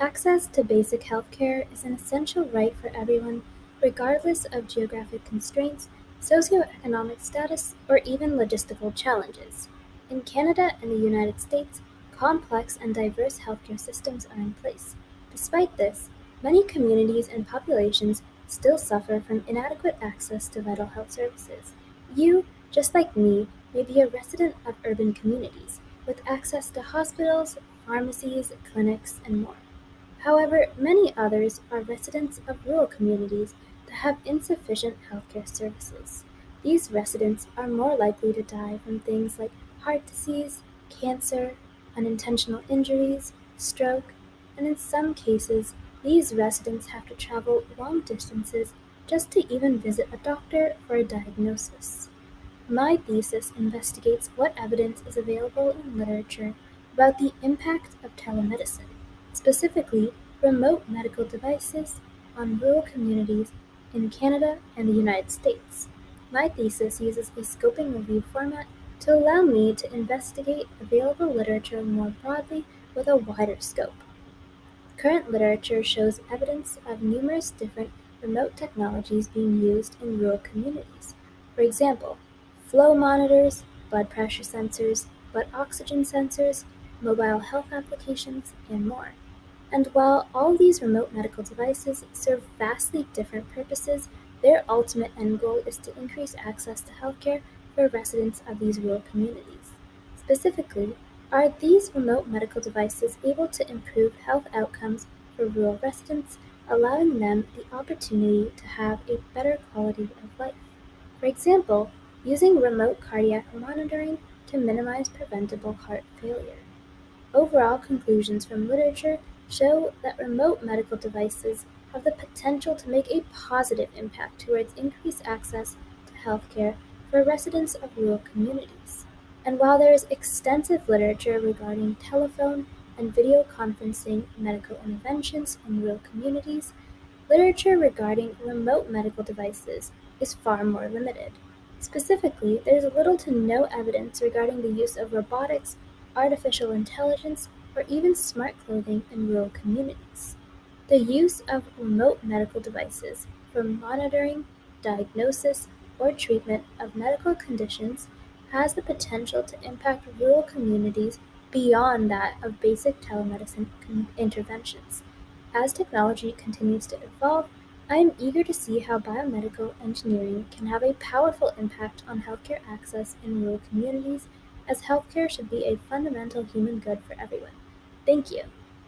Access to basic healthcare is an essential right for everyone, regardless of geographic constraints, socioeconomic status, or even logistical challenges. In Canada and the United States, complex and diverse healthcare systems are in place. Despite this, many communities and populations still suffer from inadequate access to vital health services. You, just like me, may be a resident of urban communities, with access to hospitals, pharmacies, clinics, and more. However, many others are residents of rural communities that have insufficient healthcare services. These residents are more likely to die from things like heart disease, cancer, unintentional injuries, stroke, and in some cases, these residents have to travel long distances just to even visit a doctor for a diagnosis. My thesis investigates what evidence is available in literature about the impact of telemedicine, specifically remote medical devices, on rural communities in Canada and the United States. My thesis uses a scoping review format to allow me to investigate available literature more broadly with a wider scope. Current literature shows evidence of numerous different remote technologies being used in rural communities. For example, flow monitors, blood pressure sensors, blood oxygen sensors, mobile health applications, and more. And while all these remote medical devices serve vastly different purposes, their ultimate end goal is to increase access to healthcare for residents of these rural communities. Specifically, are these remote medical devices able to improve health outcomes for rural residents, allowing them the opportunity to have a better quality of life? For example, using remote cardiac monitoring to minimize preventable heart failure. Overall conclusions from literature show that remote medical devices have the potential to make a positive impact towards increased access to healthcare for residents of rural communities. And while there is extensive literature regarding telephone and video conferencing medical interventions in rural communities, literature regarding remote medical devices is far more limited. Specifically, there is little to no evidence regarding the use of robotics, artificial intelligence, or even smart clothing in rural communities. The use of remote medical devices for monitoring, diagnosis, or treatment of medical conditions has the potential to impact rural communities beyond that of basic telemedicine interventions. As technology continues to evolve, I am eager to see how biomedical engineering can have a powerful impact on healthcare access in rural communities, as healthcare should be a fundamental human good for everyone. Thank you.